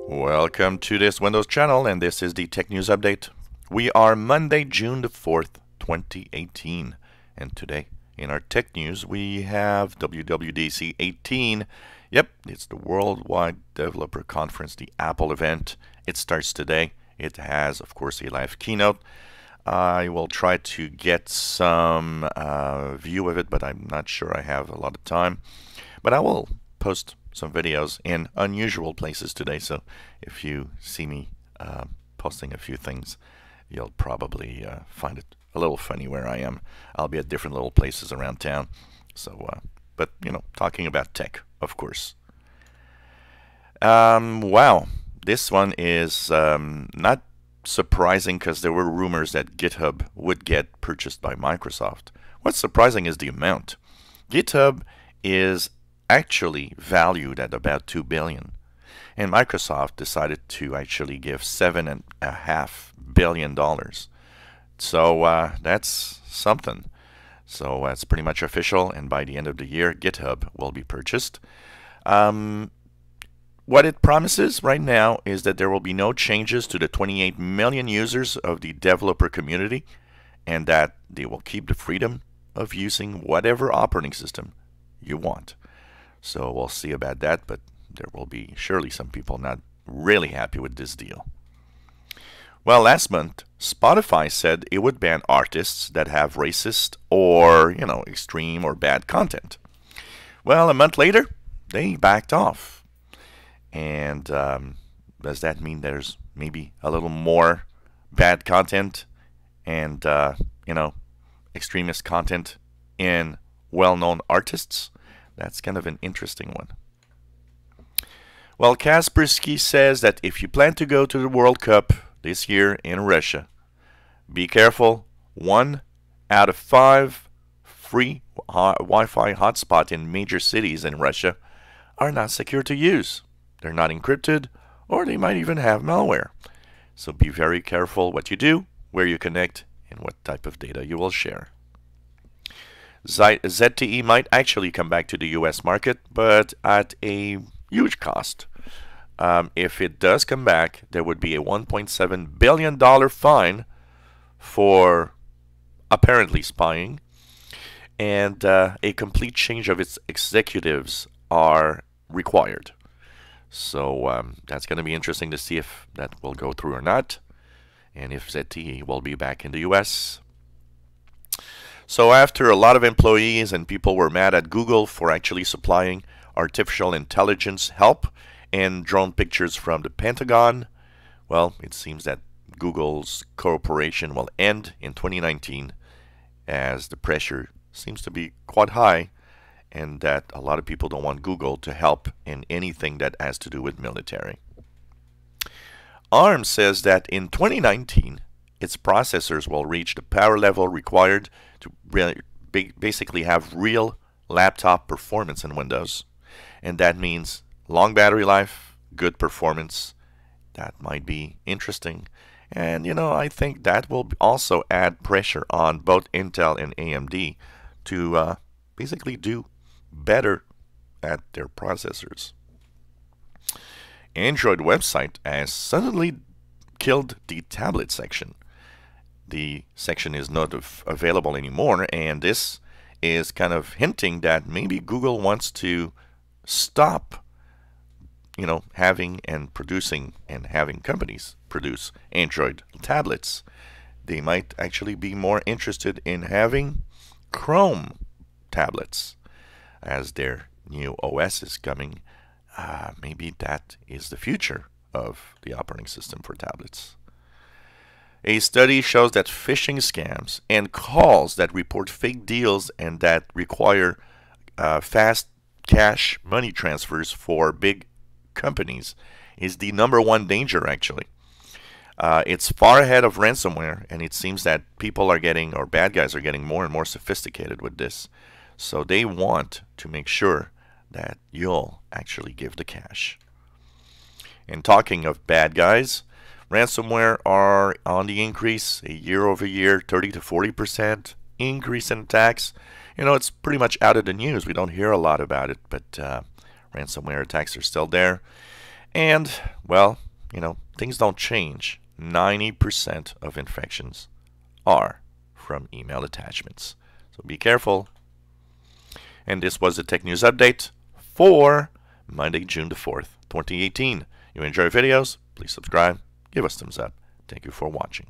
Welcome to this Windows channel, and this is the Tech News Update. We are Monday, June the 4th, 2018, and today in our Tech News we have WWDC 18. Yep, it's the Worldwide Developer Conference, the Apple event. It starts today. It has, of course, a live keynote. I will try to get some view of it, but I'm not sure I have a lot of time. But I will post some videos in unusual places today, so if you see me posting a few things, you'll probably find it a little funny where I am. I'll be at different little places around town, so but you know, talking about tech, of course. Wow, this one is not surprising because there were rumors that GitHub would get purchased by Microsoft. What's surprising is the amount. GitHub is actually valued at about $2 billion, and Microsoft decided to actually give $7.5 billion. So that's something. So it's pretty much official, and by the end of the year, GitHub will be purchased. What it promises right now is that there will be no changes to the 28 million users of the developer community, and that they will keep the freedom of using whatever operating system you want. So we'll see about that, but there will be surely some people not really happy with this deal. Well, last month, Spotify said it would ban artists that have racist or, you know, extreme or bad content. Well, a month later, they backed off. And does that mean there's maybe a little more bad content and, you know, extremist content in well-known artists? That's kind of an interesting one. Well, KASPERSKY says that if you plan to go to the World Cup this year in Russia, be careful. 1 out of 5 free Wi-Fi hotspots in major cities in Russia are not secure to use. They're not encrypted, or they might even have malware. So be very careful what you do, where you connect, and what type of data you will share. ZTE might actually come back to the US market, but at a huge cost. If it does come back, there would be a $1.7 billion fine for apparently spying, and a complete change of its executives are required. So that's going to be interesting to see if that will go through or not, and if ZTE will be back in the US. So after a lot of employees and people were mad at Google for actually supplying artificial intelligence help and drone pictures from the Pentagon, well, it seems that Google's cooperation will end in 2019 as the pressure seems to be quite high, and that a lot of people don't want Google to help in anything that has to do with military. ARM says that in 2019, its processors will reach the power level required to basically have real laptop performance in Windows. And that means long battery life, good performance. That might be interesting. And, you know, I think that will also add pressure on both Intel and AMD to basically do better at their processors. Android website has suddenly killed the tablet section. The section is not available anymore, and this is kind of hinting that maybe Google wants to stop, you know, having and producing and having companies produce Android tablets. They might actually be more interested in having Chrome tablets as their new OS is coming. Maybe that is the future of the operating system for tablets. A study shows that phishing scams and calls that report fake deals and that require fast cash money transfers for big companies is the #1 danger, actually. It's far ahead of ransomware, and it seems that people are getting, or bad guys are getting, more and more sophisticated with this. So they want to make sure that you'll actually give the cash. And talking of bad guys, ransomware are on the increase, a year-over-year 30 to 40% increase in attacks. You know, it's pretty much out of the news. We don't hear a lot about it, but ransomware attacks are still there. And, well, things don't change. 90% of infections are from email attachments. So be careful. And this was the Tech News Update for Monday, June the 4th, 2018. You enjoy videos? Please subscribe. Give us thumbs up. Thank you for watching.